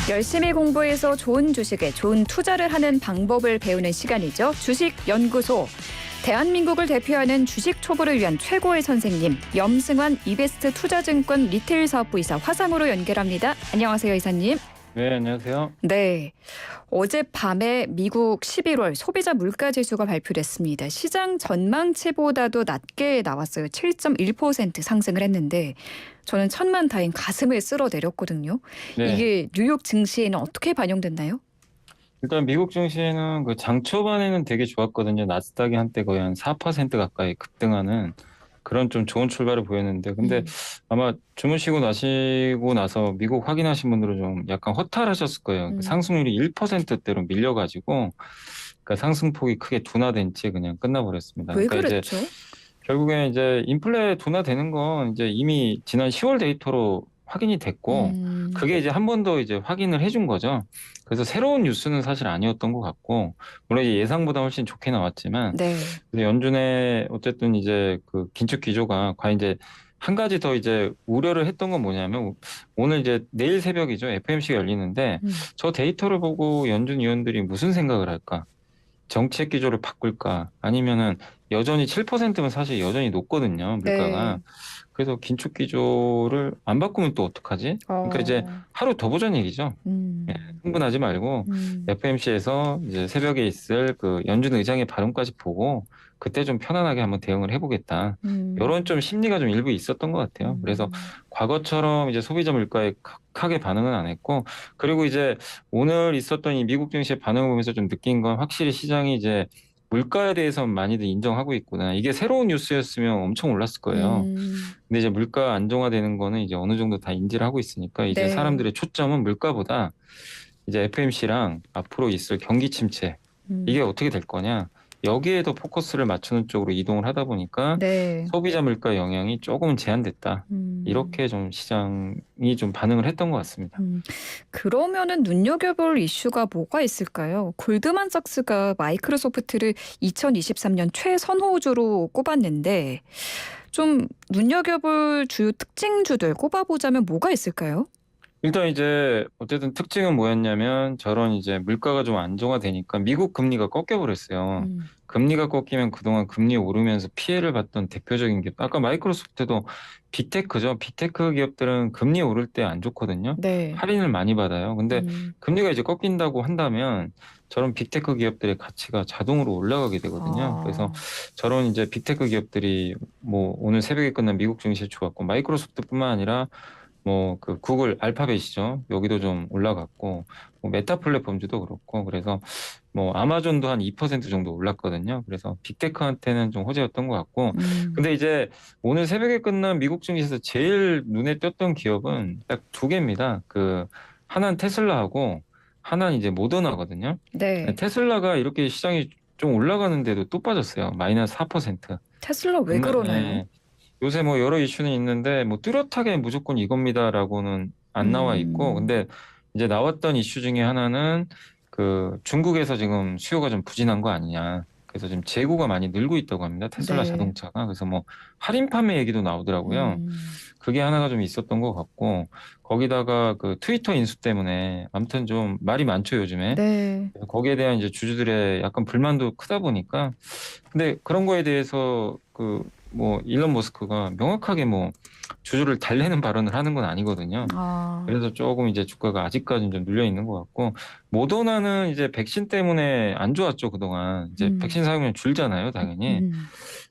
열심히 공부해서 좋은 주식에 좋은 투자를 하는 방법을 배우는 시간이죠. 주식연구소. 대한민국을 대표하는 주식 초보를 위한 최고의 선생님, 염승환 이베스트 투자증권 리테일 사업부 이사 화상으로 연결합니다. 안녕하세요, 이사님. 네, 안녕하세요. 네, 어젯밤에 미국 11월 소비자 물가지수가 발표됐습니다. 시장 전망치보다도 낮게 나왔어요. 7.1% 상승을 했는데 저는 천만다행 가슴을 쓸어내렸거든요. 네. 이게 뉴욕 증시에는 어떻게 반영됐나요? 일단 미국 증시는 그 장 초반에는 되게 좋았거든요. 나스닥이 한때 거의 한 4% 가까이 급등하는 그런 좀 좋은 출발을 보였는데, 근데 아마 주무시고 나시고 나서 미국 확인하신 분들은 좀 약간 허탈하셨을 거예요. 그 상승률이 1%대로 밀려가지고, 그러니까 상승폭이 크게 둔화된 채 그냥 끝나버렸습니다. 왜 그러니까 이제 그랬죠? 결국에 이제 인플레 둔화되는 건 이제 이미 지난 10월 데이터로 확인이 됐고, 그게 이제 한 번 더 이제 확인을 해준 거죠. 그래서 새로운 뉴스는 사실 아니었던 것 같고, 물론 이제 예상보다 훨씬 좋게 나왔지만, 네. 근데 연준의 어쨌든 이제 그 긴축 기조가 과연 이제 한 가지 더 이제 우려를 했던 건 뭐냐면, 오늘 이제 내일 새벽이죠. FOMC가 열리는데, 저 데이터를 보고 연준 위원들이 무슨 생각을 할까? 정책 기조를 바꿀까? 아니면은 여전히 7%면 사실 여전히 높거든요, 물가가. 네. 그래서 긴축 기조를 안 바꾸면 또 어떡하지? 그러니까 이제 하루 더 보자는 얘기죠. 예, 흥분하지 말고 FOMC에서 이제 새벽에 있을 그 연준 의장의 발언까지 보고 그때 좀 편안하게 한번 대응을 해보겠다. 이런 좀 심리가 좀 일부 있었던 것 같아요. 그래서 과거처럼 이제 소비자 물가에 크게 반응은 안 했고, 그리고 이제 오늘 있었던 이 미국 증시의 반응을 보면서 좀 느낀 건 확실히 시장이 이제 물가에 대해서 많이들 인정하고 있구나. 이게 새로운 뉴스였으면 엄청 올랐을 거예요. 근데 이제 물가 안정화되는 거는 이제 어느 정도 다 인지를 하고 있으니까 이제 네. 사람들의 초점은 물가보다 이제 FMC랑 앞으로 있을 경기 침체 이게 어떻게 될 거냐. 여기에 더 포커스를 맞추는 쪽으로 이동을 하다 보니까 네. 소비자 물가 영향이 조금 제한됐다. 음. 이렇게 좀 시장이 좀 반응을 했던 것 같습니다. 그러면은 눈여겨볼 이슈가 뭐가 있을까요? 골드만삭스가 마이크로소프트를 2023년 최선호주로 꼽았는데 좀 눈여겨볼 주요 특징주들 꼽아보자면 뭐가 있을까요? 일단 이제 어쨌든 특징은 뭐였냐면 저런 이제 물가가 좀 안정화되니까 미국 금리가 꺾여버렸어요. 금리가 꺾이면 그동안 금리 오르면서 피해를 봤던 대표적인 게 아까 마이크로소프트도 빅테크죠. 빅테크 기업들은 금리 오를 때 안 좋거든요. 네. 할인을 많이 받아요. 근데 음. 금리가 이제 꺾인다고 한다면 저런 빅테크 기업들의 가치가 자동으로 올라가게 되거든요. 그래서 아. 저런 이제 빅테크 기업들이 뭐 오늘 새벽에 끝난 미국 증시에 좋았고 마이크로소프트뿐만 아니라 뭐 그 구글 알파벳이죠. 여기도 좀 올라갔고 뭐 메타 플랫폼즈도 그렇고 그래서 뭐 아마존도 한 2% 정도 올랐거든요. 그래서 빅테크한테는 좀 호재였던 것 같고 음. 근데 이제 오늘 새벽에 끝난 미국 증시에서 제일 눈에 띄었던 기업은 딱 두 개입니다. 그 하나는 테슬라하고 하나는 이제 모더나거든요. 네. 테슬라가 이렇게 시장이 좀 올라가는데도 또 빠졌어요. 마이너스 4%. 테슬라 왜 그러나요? 요새 뭐 여러 이슈는 있는데 뭐 뚜렷하게 무조건 이겁니다라고는 안 나와 있고 음. 근데 이제 나왔던 이슈 중에 하나는 그 중국에서 지금 수요가 좀 부진한 거 아니냐. 그래서 지금 재고가 많이 늘고 있다고 합니다. 테슬라 네. 자동차가. 그래서 뭐 할인 판매 얘기도 나오더라고요. 음. 그게 하나가 좀 있었던 것 같고 거기다가 그 트위터 인수 때문에 아무튼 좀 말이 많죠, 요즘에. 네. 그래서 거기에 대한 이제 주주들의 약간 불만도 크다 보니까 근데 그런 거에 대해서 그 뭐 일론 머스크가 명확하게 뭐 주주를 달래는 발언을 하는 건 아니거든요. 아. 그래서 조금 이제 주가가 아직까지는 좀 눌려 있는 것 같고 모더나는 이제 백신 때문에 안 좋았죠, 그동안. 이제 음. 백신 사용量줄잖아요, 당연히. 음.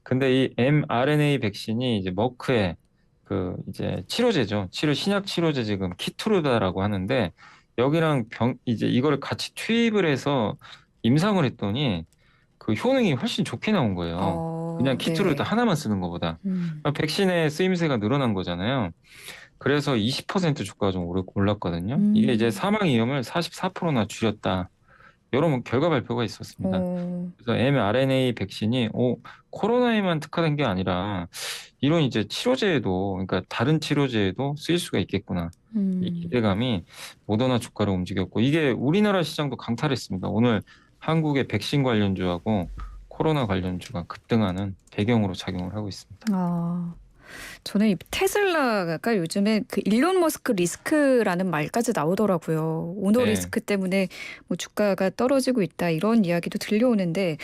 근데 이 mRNA 백신이 이제 머크의 그 이제 치료제죠. 신약 치료제 지금 키투르다라고 하는데 여기랑 이제 이거를 같이 투입을 해서 임상을 했더니 그 효능이 훨씬 좋게 나온 거예요. 그냥 키트루다 네. 하나만 쓰는 것보다. 음. 백신의 쓰임새가 늘어난 거잖아요. 그래서 20% 주가가 좀 올랐거든요. 이게 이제 음. 사망 위험을 44%나 줄였다. 이런 결과 발표가 있었습니다. 어. 그래서 mRNA 백신이 코로나에만 특화된 게 아니라 이런 이제 치료제에도 그러니까 다른 치료제에도 쓰일 수가 있겠구나. 이 음. 기대감이 모더나 주가를 움직였고 이게 우리나라 시장도 강탈했습니다. 오늘 한국의 백신 관련주하고 코로나 관련주가 급등하는 배경으로 작용을 하고 있습니다. 아. 저는 이 테슬라가 요즘에 그 일론 머스크 리스크라는 말까지 나오더라고요. 오너 네. 리스크 때문에 뭐 주가가 떨어지고 있다 이런 이야기도 들려오는데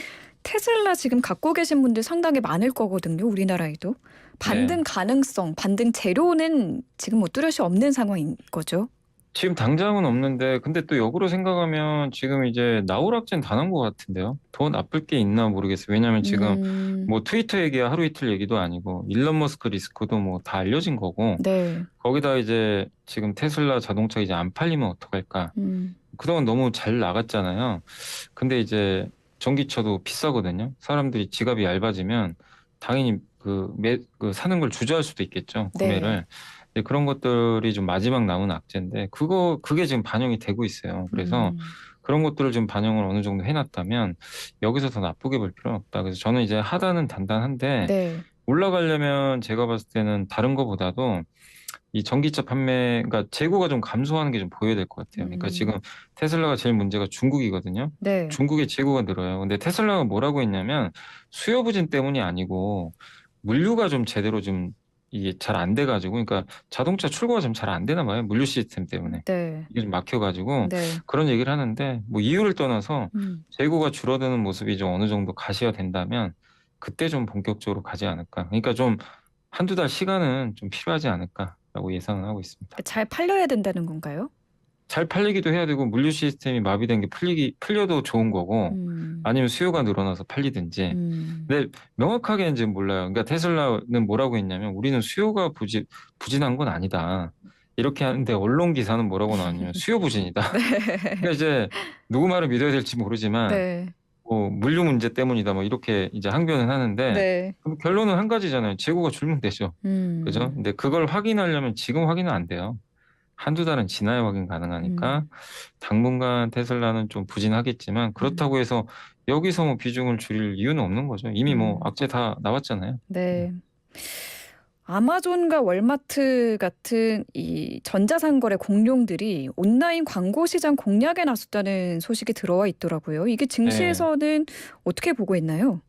테슬라 지금 갖고 계신 분들 상당히 많을 거거든요. 우리나라에도. 반등 네. 가능성, 반등 재료는 지금 뭐 뚜렷이 없는 상황인 거죠. 지금 당장은 없는데, 근데 또 역으로 생각하면 지금 이제 나올 악재는 다 난 것 같은데요. 더 나쁠 게 있나 모르겠어요. 왜냐하면 지금 음, 뭐 트위터 얘기야 하루 이틀 얘기도 아니고, 일론 머스크 리스크도 뭐 다 알려진 거고, 네. 거기다 이제 지금 테슬라 자동차 이제 안 팔리면 어떡할까? 음, 그동안 너무 잘 나갔잖아요. 근데 이제 전기차도 비싸거든요. 사람들이 지갑이 얇아지면 당연히 그 사는 걸 주저할 수도 있겠죠. 네. 구매를. 이제 그런 것들이 좀 마지막 남은 악재인데 그게 지금 반영이 되고 있어요. 그래서 음, 그런 것들을 좀 반영을 어느 정도 해놨다면 여기서 더 나쁘게 볼 필요는 없다. 그래서 저는 이제 하단은 단단한데 네. 올라가려면 제가 봤을 때는 다른 거보다도 이 전기차 판매, 그러니까 재고가 좀 감소하는 게 좀 보여야 될 것 같아요. 그러니까 음, 지금 테슬라가 제일 문제가 중국이거든요. 네. 중국의 재고가 늘어요. 근데 테슬라가 뭐라고 했냐면 수요 부진 때문이 아니고 물류가 좀 제대로 좀 이게 잘 안 돼가지고, 그러니까 자동차 출고가 좀 잘 안 되나 봐요. 물류 시스템 때문에. 네. 이게 좀 막혀가지고 네. 그런 얘기를 하는데 뭐 이유를 떠나서 음. 재고가 줄어드는 모습이 좀 어느 정도 가시화된다면 그때 좀 본격적으로 가지 않을까. 그러니까 좀 한두 달 시간은 좀 필요하지 않을까라고 예상을 하고 있습니다. 잘 팔려야 된다는 건가요? 잘 팔리기도 해야 되고 물류 시스템이 마비된 게 풀려도 좋은 거고 음, 아니면 수요가 늘어나서 팔리든지. 음. 근데 명확하게 이제 몰라요. 그러니까 테슬라는 뭐라고 했냐면 우리는 수요가 부진한 건 아니다. 이렇게 하는데 언론 기사는 뭐라고 나왔냐면 수요 부진이다. 네. 그러니까 이제 누구 말을 믿어야 될지 모르지만 네. 뭐 물류 문제 때문이다 뭐 이렇게 이제 항변은 하는데 네. 그럼 결론은 한 가지잖아요. 재고가 줄면 되죠. 그죠? 음, 근데 그걸 확인하려면 지금 확인은 안 돼요. 한두 달은 지나야 확인 가능하니까 음, 당분간 테슬라는 좀 부진하겠지만 음, 그렇다고 해서 여기서 뭐 비중을 줄일 이유는 없는 거죠. 이미 뭐 음. 악재 다 나왔잖아요. 네. 아마존과 월마트 같은 이 전자상거래 공룡들이 온라인 광고 시장 공략에 나섰다는 소식이 들어와 있더라고요. 이게 네. 증시에서는 어떻게 보고 있나요?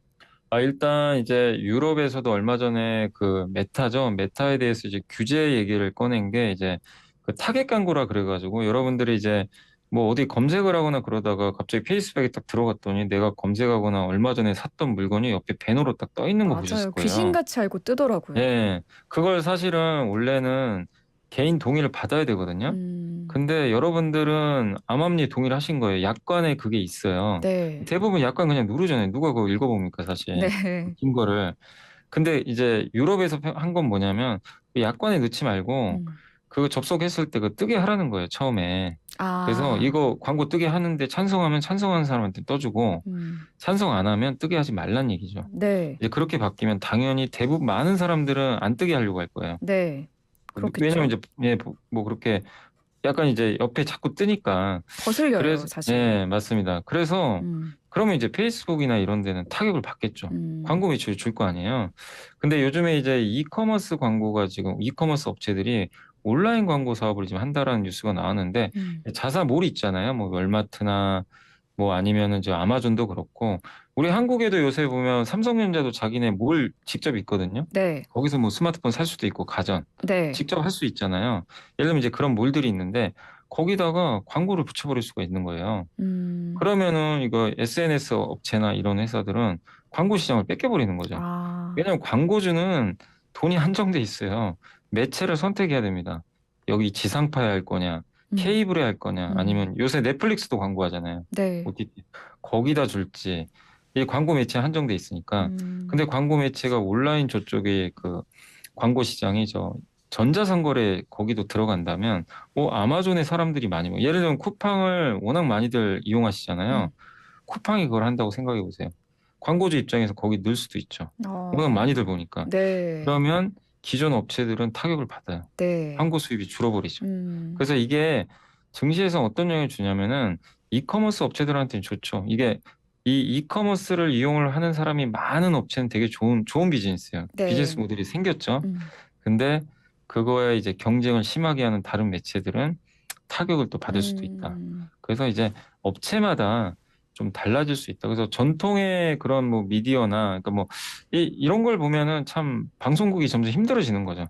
일단 이제 유럽에서도 얼마 전에 그 메타죠. 메타에 대해서 이제 규제 얘기를 꺼낸 게 이제 그 타겟 광고라 그래가지고 여러분들이 이제 뭐 어디 검색을 하거나 그러다가 갑자기 페이스북에 딱 들어갔더니 내가 검색하거나 얼마 전에 샀던 물건이 옆에 배너로 딱 떠 있는 거 보셨을 맞아요. 거예요. 귀신같이 알고 뜨더라고요. 예. 그걸 사실은 원래는 개인 동의를 받아야 되거든요. 음, 근데 여러분들은 암암리 동의를 하신 거예요. 약관에 그게 있어요. 네. 대부분 약관 그냥 누르잖아요. 누가 그거 읽어봅니까, 네. 사실. 긴 거를. 근데 이제 유럽에서 한 건 뭐냐면 그 약관에 넣지 말고 음. 그거 접속했을 때 그 뜨게 하라는 거예요, 처음에. 그래서 아, 이거 광고 뜨게 하는데 찬성하면 찬성하는 사람한테 떠주고 찬성 안 하면 뜨게 하지 말란 얘기죠. 네. 이제 그렇게 바뀌면 당연히 대부분 많은 사람들은 안 뜨게 하려고 할 거예요. 네. 왜냐면 그렇겠죠. 이제 뭐 그렇게 약간 이제 옆에 자꾸 뜨니까. 거슬려요, 그래서 사실. 예, 맞습니다. 그래서 음, 그러면 이제 페이스북이나 이런 데는 타격을 받겠죠. 음, 광고 매출이 줄 거 아니에요. 근데 요즘에 이제 이커머스 광고가 지금 이커머스 업체들이 온라인 광고 사업을 지금 한다라는 뉴스가 나왔는데 음. 자사몰이 있잖아요. 뭐 월마트나 뭐 아니면은 저 아마존도 그렇고 우리 한국에도 요새 보면 삼성전자도 자기네 몰 직접 있거든요. 네. 거기서 뭐 스마트폰 살 수도 있고 가전 네. 직접 할 수 있잖아요. 예를 들면 이제 그런 몰들이 있는데 거기다가 광고를 붙여버릴 수가 있는 거예요. 음, 그러면은 이거 SNS 업체나 이런 회사들은 광고 시장을 뺏겨버리는 거죠. 아, 왜냐하면 광고주는 돈이 한정돼 있어요. 매체를 선택해야 됩니다. 여기 지상파에 할 거냐, 음, 케이블에 할 거냐, 음. 아니면 요새 넷플릭스도 광고하잖아요. 네. OTT. 거기다 줄지. 이 광고 매체 한정돼 있으니까. 음, 근데 광고 매체가 온라인 저쪽에 그 광고 시장이 전자상거래 거기도 들어간다면 아마존에 사람들이 많이 예를 들면 쿠팡을 워낙 많이들 이용하시잖아요. 음. 쿠팡이 그걸 한다고 생각해 보세요. 광고주 입장에서 거기 넣을 수도 있죠. 워낙 많이들 어, 보니까. 네. 그러면 기존 업체들은 타격을 받아요. 네. 광고 수입이 줄어버리죠. 음, 그래서 이게 증시에서 어떤 영향을 주냐면은 이커머스 업체들한테는 좋죠. 이게 이 이커머스를 이용을 하는 사람이 많은 업체는 되게 좋은 비즈니스예요. 비즈니스 네. 모델이 생겼죠. 음, 근데 그거에 이제 경쟁을 심하게 하는 다른 매체들은 타격을 또 받을 수도 있다. 음, 그래서 이제 업체마다 좀 달라질 수 있다. 그래서 전통의 그런 뭐 미디어나 그러니까 뭐 이런 걸 보면은 참 방송국이 점점 힘들어지는 거죠.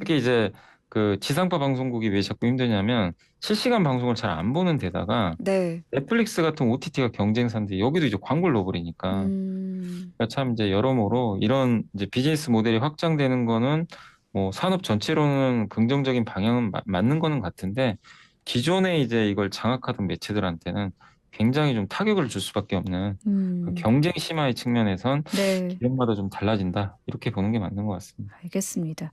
특히 이제 그 지상파 방송국이 왜 자꾸 힘드냐면 실시간 방송을 잘 안 보는 데다가 네. 넷플릭스 같은 OTT가 경쟁사인데 여기도 이제 광고를 넣어버리니까 그러니까 참 이제 여러모로 이런 이제 비즈니스 모델이 확장되는 거는 뭐 산업 전체로는 긍정적인 방향은 맞는 거는 같은데 기존에 이제 이걸 장악하던 매체들한테는 굉장히 좀 타격을 줄 수밖에 없는 그 경쟁 심화의 측면에선 네. 기업마다 좀 달라진다 이렇게 보는 게 맞는 것 같습니다. 알겠습니다.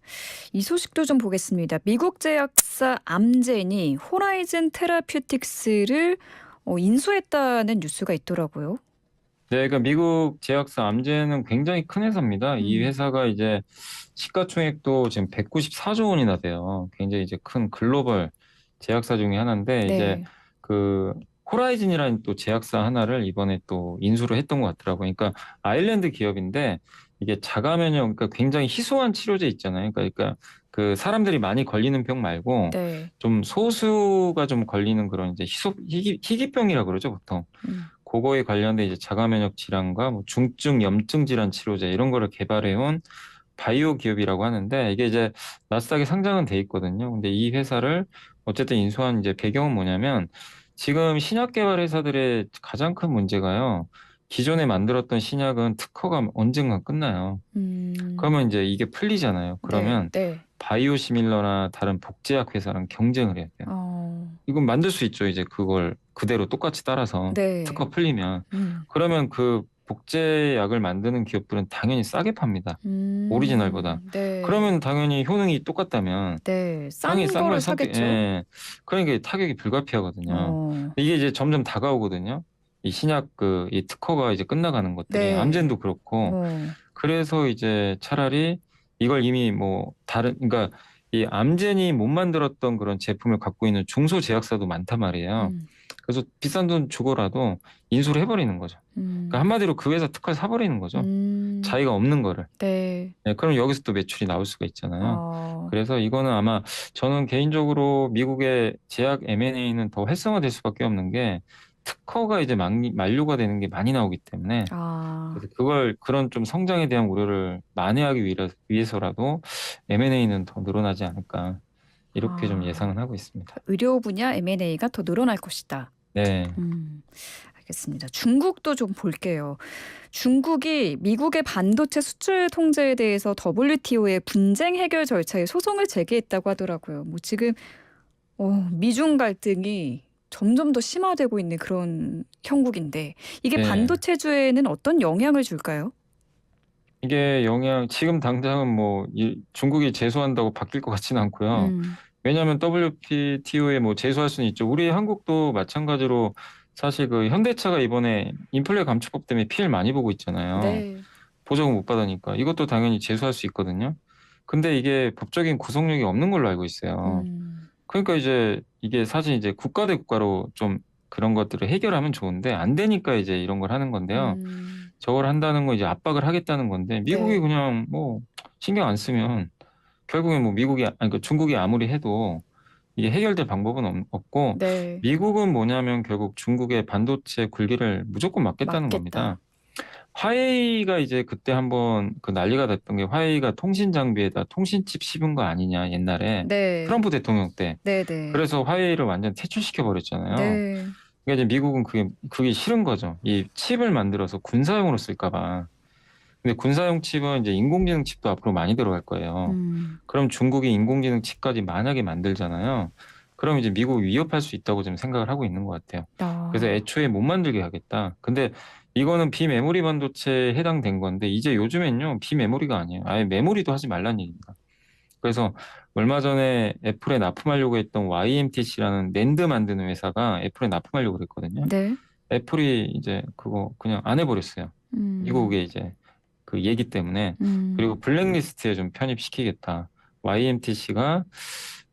이 소식도 좀 보겠습니다. 미국 제약사 암젠이 호라이즌 테라퓨틱스를 인수했다는 뉴스가 있더라고요. 네, 그러니까 미국 제약사 암젠은 굉장히 큰 회사입니다. 이 회사가 이제 시가총액도 지금 194조 원이나 돼요. 굉장히 이제 큰 글로벌 제약사 중에 하나인데 이제 네. 그 호라이즌이라는 또 제약사 하나를 이번에 또 인수를 했던 것 같더라고요. 그러니까 아일랜드 기업인데 이게 자가 면역, 그러니까 굉장히 희소한 치료제 있잖아요. 그러니까 그 사람들이 많이 걸리는 병 말고 네. 좀 소수가 좀 걸리는 그런 이제 희귀병이라 그러죠, 보통. 그거에 관련된 이제 자가 면역 질환과 뭐 중증 염증 질환 치료제 이런 거를 개발해온 바이오 기업이라고 하는데 이게 이제 나스닥에 상장은 돼 있거든요. 근데 이 회사를 어쨌든 인수한 이제 배경은 뭐냐면 지금 신약 개발 회사들의 가장 큰 문제가요. 기존에 만들었던 신약은 특허가 언젠가 끝나요. 그러면 이제 이게 풀리잖아요. 네. 그러면 네. 바이오시밀러나 다른 복제약 회사랑 경쟁을 해야 돼요. 이건 만들 수 있죠. 이제 그걸 그대로 똑같이 따라서 네. 특허 풀리면. 그러면 그 복제약을 만드는 기업들은 당연히 싸게 팝니다. 오리지널보다. 네. 그러면 당연히 효능이 똑같다면 네. 당연히 싼 싼 거를 걸 사겠죠. 예. 그러니까 타격이 불가피하거든요. 어. 이게 이제 점점 다가오거든요. 이 신약 이 특허가 이제 끝나가는 것들이 네. 암젠도 그렇고 어. 그래서 이제 차라리 이걸 이미 뭐 다른 그러니까 이 암젠이 못 만들었던 그런 제품을 갖고 있는 중소 제약사도 많단 말이에요. 그래서 비싼 돈 주고라도 인수를 해버리는 거죠. 그러니까 한마디로 그 회사 특허를 사버리는 거죠. 자기가 없는 거를. 네. 네, 그럼 여기서 또 매출이 나올 수가 있잖아요. 어. 그래서 이거는 아마 저는 개인적으로 미국의 제약 M&A는 더 활성화될 수밖에 없는 게 특허가 이제 만료가 되는 게 많이 나오기 때문에 아. 그래서 그런 좀 성장에 대한 우려를 만회하기 위해서라도 M&A는 더 늘어나지 않을까 이렇게 좀 예상은 하고 있습니다. 의료 분야 M&A가 더 늘어날 것이다. 네. 알겠습니다. 중국도 좀 볼게요. 중국이 미국의 반도체 수출 통제에 대해서 WTO의 분쟁 해결 절차에 소송을 제기했다고 하더라고요. 뭐 지금 미중 갈등이 점점 더 심화되고 있는 그런 형국인데 이게 네. 반도체주에는 어떤 영향을 줄까요? 이게 지금 당장은 뭐 중국이 제소한다고 바뀔 것 같지는 않고요. 왜냐하면 WTO에 뭐 제소할 수는 있죠. 우리 한국도 마찬가지로 사실 그 현대차가 이번에 인플레 감축법 때문에 피해를 많이 보고 있잖아요. 네. 보조금 못 받으니까 이것도 당연히 제소할 수 있거든요. 근데 이게 법적인 구속력이 없는 걸로 알고 있어요. 그러니까 이제 이게 사실 이제 국가 대 국가로 좀 그런 것들을 해결하면 좋은데 안 되니까 이제 이런 걸 하는 건데요. 저걸 한다는 건 이제 압박을 하겠다는 건데 미국이 네. 그냥 뭐 신경 안 쓰면 결국엔 뭐 그러니까 중국이 아무리 해도 이게 해결될 방법은 없고 네. 미국은 뭐냐면 결국 중국의 반도체 굴기를 무조건 막겠다는 겁니다. 화웨이가 이제 그때 한번 그 난리가 됐던 게 화웨이가 통신 장비에다 통신칩 씹은 거 아니냐 옛날에 네. 트럼프 대통령 때. 네네. 그래서 화웨이를 완전 퇴출시켜 버렸잖아요. 네. 그러니까 이제 미국은 그게 싫은 거죠. 이 칩을 만들어서 군사용으로 쓸까 봐. 근데 군사용 칩은 이제 인공지능 칩도 앞으로 많이 들어갈 거예요. 그럼 중국이 인공지능 칩까지 만약에 만들잖아요. 그럼 이제 미국 위협할 수 있다고 좀 생각을 하고 있는 것 같아요. 그래서 애초에 못 만들게 하겠다. 근데 이거는 비메모리 반도체에 해당된 건데 이제 요즘엔요 비메모리가 아니에요. 아예 메모리도 하지 말란 얘기입니다. 그래서 얼마 전에 애플에 납품하려고 했던 YMTC라는 낸드 만드는 회사가 애플에 납품하려고 그랬거든요. 네. 애플이 이제 그거 그냥 안 해버렸어요. 미국에 이제 그 얘기 때문에. 그리고 블랙리스트에 좀 편입시키겠다. YMTC가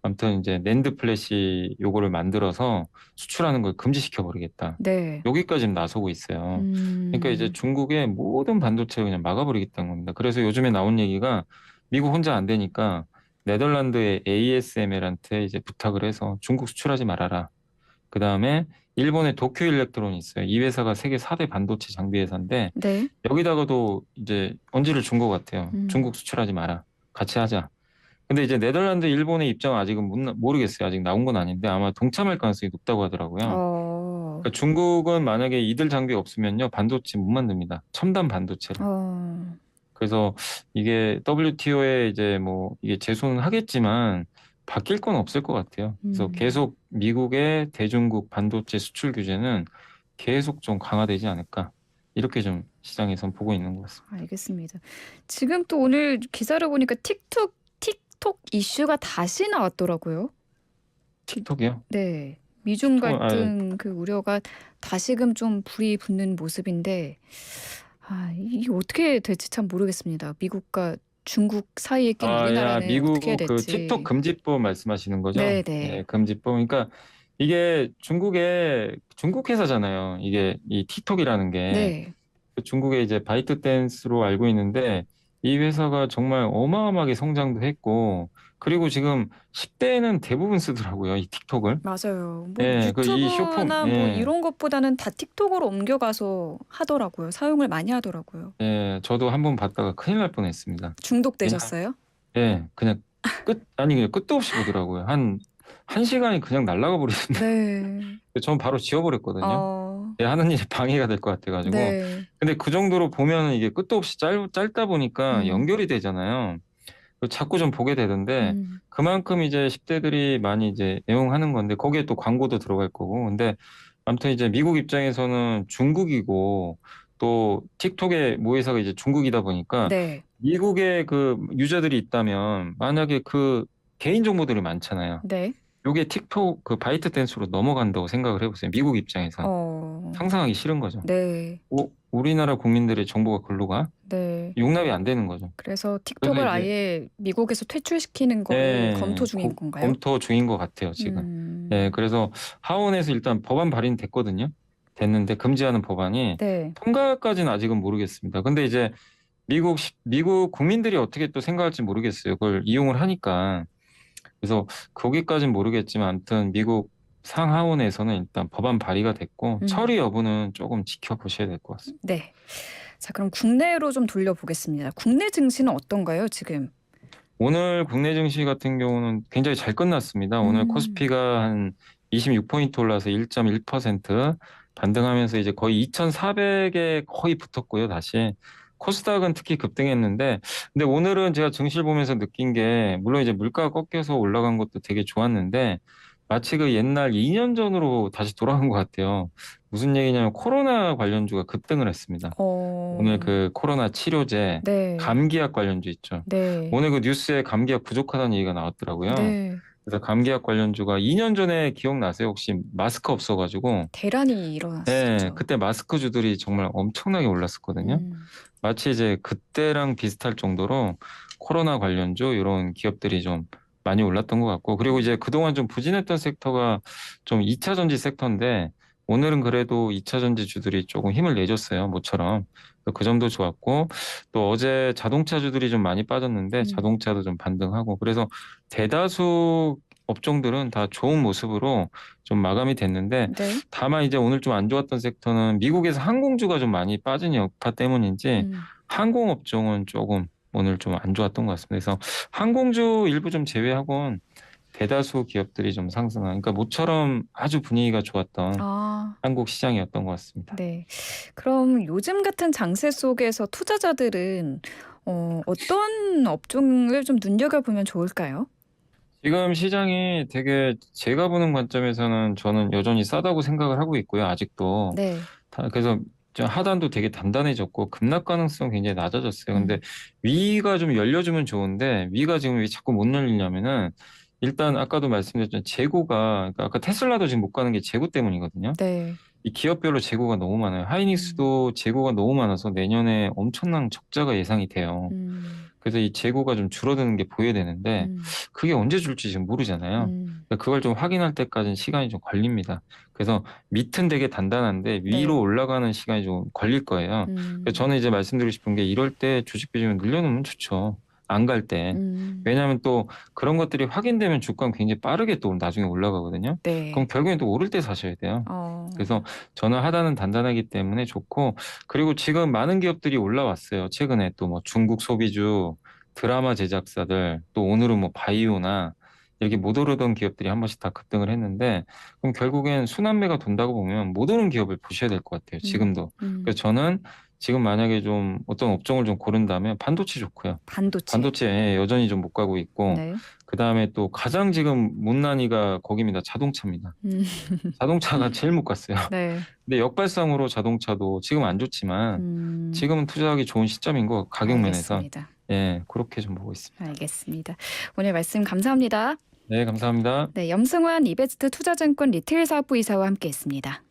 아무튼 이제 낸드 플래시 요거를 만들어서 수출하는 걸 금지시켜 버리겠다. 네. 여기까지 나서고 있어요. 그러니까 이제 중국의 모든 반도체를 그냥 막아버리겠다는 겁니다. 그래서 요즘에 나온 얘기가 미국 혼자 안 되니까 네덜란드의 ASML한테 이제 부탁을 해서 중국 수출하지 말아라. 그다음에 일본의 도쿄 일렉트론이 있어요. 이 회사가 세계 4대 반도체 장비 회사인데 네. 여기다가도 이제 언지를 준 것 같아요. 중국 수출하지 마라. 같이 하자. 근데 이제 네덜란드, 일본의 입장은 아직은 모르겠어요. 아직 나온 건 아닌데 아마 동참할 가능성이 높다고 하더라고요. 그러니까 중국은 만약에 이들 장비 없으면요 반도체 못 만듭니다. 첨단 반도체를. 그래서 이게 WTO에 이제 뭐 이게 제소는 하겠지만 바뀔 건 없을 것 같아요. 그래서 계속 미국의 대중국 반도체 수출 규제는 계속 좀 강화되지 않을까. 이렇게 좀 시장에선 보고 있는 것 같습니다. 알겠습니다. 지금 또 오늘 기사를 보니까 틱톡 이슈가 다시 나왔더라고요. 틱톡이요? 네. 미중 틱톡은, 갈등 그 우려가 다시금 좀 불이 붙는 모습인데 이게 어떻게 될지 참 모르겠습니다. 미국과 중국 사이에 낀 우리나라는 미국 어떻게 해야 그 될지. 틱톡 금지법 말씀하시는 거죠? 네네. 네, 금지법. 그러니까 이게 중국 회사잖아요. 이게 이 틱톡이라는 게 네. 중국의 이제 바이트댄스로 알고 있는데 이 회사가 정말 어마어마하게 성장도 했고 그리고 지금 10대는 대부분 쓰더라고요. 이 틱톡을. 맞아요. 뭐 예, 이 쇼폼, 유튜브나 뭐 예, 이런 것보다는 다 틱톡으로 옮겨가서 하더라고요. 사용을 많이 하더라고요. 예, 저도 한번 봤다가 큰일 날 뻔했습니다. 중독되셨어요? 예, 그냥 그냥 끝도 없이 보더라고요. 한 시간이 그냥 날아가 버리던데. 네. 전 바로 지워버렸거든요. 예, 하는 일이 방해가 될 것 같아가지고. 네. 근데 그 정도로 보면 이게 끝도 없이 짧다 보니까 연결이 되잖아요. 자꾸 좀 보게 되던데 그만큼 이제 10대들이 많이 이제 애용하는 건데 거기에 또 광고도 들어갈 거고. 근데 아무튼 이제 미국 입장에서는 중국이고 또 틱톡의 모회사가 이제 중국이다 보니까 네. 미국에 그 유저들이 있다면 만약에 그 개인 정보들이 많잖아요. 네. 요게 틱톡 그 바이트 댄스로 넘어간다고 생각을 해보세요. 미국 입장에선 상상하기 싫은 거죠. 네. 우리나라 국민들의 정보가 글로 가? 네. 용납이 안 되는 거죠. 그래서 틱톡을 그래서 이제 아예 미국에서 퇴출시키는 거를 검토 중인 건가요? 검토 중인 것 같아요, 지금. 네, 그래서 하원에서 일단 법안 발의됐거든요. 됐는데 금지하는 법안이 네. 통과까지는 아직은 모르겠습니다. 근데 이제 미국 국민들이 어떻게 또 생각할지 모르겠어요. 그걸 이용을 하니까. 그래서 거기까지는 모르겠지만 아무튼 미국 상하원에서는 일단 법안 발의가 됐고 처리 여부는 조금 지켜보셔야 될 것 같습니다. 네. 자, 그럼 국내로 좀 돌려보겠습니다. 국내 증시는 어떤가요, 지금? 오늘 국내 증시 같은 경우는 굉장히 잘 끝났습니다. 오늘 코스피가 한 26포인트 올라서 1.1% 반등하면서 이제 거의 2,400에 거의 붙었고요, 다시. 코스닥은 특히 급등했는데, 근데 오늘은 제가 증시를 보면서 느낀 게, 물론 이제 물가가 꺾여서 올라간 것도 되게 좋았는데, 마치 그 옛날 2년 전으로 다시 돌아간 것 같아요. 무슨 얘기냐면 코로나 관련주가 급등을 했습니다. 오늘 그 코로나 치료제, 네. 감기약 관련주 있죠. 네. 오늘 그 뉴스에 감기약 부족하다는 얘기가 나왔더라고요. 네. 그래서 감기약 관련주가 2년 전에 기억나세요? 혹시 마스크 없어가지고? 대란이 일어났었죠. 네, 그때 마스크주들이 정말 엄청나게 올랐었거든요. 마치 이제 그때랑 비슷할 정도로 코로나 관련주 이런 기업들이 좀 많이 올랐던 것 같고, 그리고 이제 그동안 좀 부진했던 섹터가 좀 2차 전지 섹터인데 오늘은 그래도 2차 전지주들이 조금 힘을 내줬어요, 모처럼. 그 점도 좋았고, 또 어제 자동차주들이 좀 많이 빠졌는데 자동차도 좀 반등하고, 그래서 대다수 업종들은 다 좋은 모습으로 좀 마감이 됐는데, 네. 다만 이제 오늘 좀 안 좋았던 섹터는 미국에서 항공주가 좀 많이 빠진 여파 때문인지 항공업종은 조금 오늘 좀 안 좋았던 것 같습니다. 그래서 항공주 일부 좀 제외하고는 대다수 기업들이 좀 상승한, 그러니까 모처럼 아주 분위기가 좋았던 한국 시장이었던 것 같습니다. 네. 그럼 요즘 같은 장세 속에서 투자자들은 어떤 업종을 좀 눈여겨보면 좋을까요? 지금 시장이 되게 제가 보는 관점에서는 저는 여전히 싸다고 생각을 하고 있고요. 아직도. 네. 그래서 하단도 되게 단단해졌고 급락 가능성 굉장히 낮아졌어요. 근데 위가 좀 열려주면 좋은데 위가 지금 왜 자꾸 못 열리냐면은 일단 아까도 말씀드렸지만 재고가, 그러니까 아까 테슬라도 지금 못 가는 게 재고 때문이거든요. 네. 이 기업별로 재고가 너무 많아요. 하이닉스도 재고가 너무 많아서 내년에 엄청난 적자가 예상이 돼요. 그래서 이 재고가 좀 줄어드는 게 보여야 되는데 그게 언제 줄지 지금 모르잖아요. 그러니까 그걸 좀 확인할 때까지는 시간이 좀 걸립니다. 그래서 밑은 되게 단단한데 위로 올라가는 시간이 좀 걸릴 거예요. 그래서 저는 이제 말씀드리고 싶은 게 이럴 때 주식 비중을 늘려놓으면 좋죠. 안 갈 때. 왜냐하면 또 그런 것들이 확인되면 주가는 굉장히 빠르게 또 나중에 올라가거든요. 네. 그럼 결국엔 또 오를 때 사셔야 돼요. 그래서 저는 하단은 단단하기 때문에 좋고, 그리고 지금 많은 기업들이 올라왔어요. 최근에 또 뭐 중국 소비주, 드라마 제작사들, 또 오늘은 뭐 바이오나 이렇게 못 오르던 기업들이 한 번씩 다 급등을 했는데, 그럼 결국엔 순환매가 돈다고 보면 못 오른 기업을 보셔야 될 것 같아요. 지금도. 그래서 저는 지금 만약에 좀 어떤 업종을 좀 고른다면 반도체 좋고요. 반도체 여전히 좀 못 가고 있고, 네. 그다음에 또 가장 지금 못난이가 거기입니다. 자동차입니다. 자동차가 제일 못 갔어요. 네. 근데 역발상으로 자동차도 지금 안 좋지만 지금은 투자하기 좋은 시점인 거, 가격 면에서. 알겠습니다. 예, 그렇게 좀 보고 있습니다. 알겠습니다. 오늘 말씀 감사합니다. 네, 감사합니다. 네, 염승환 이베스트 투자증권 리테일 사업부 이사와 함께했습니다.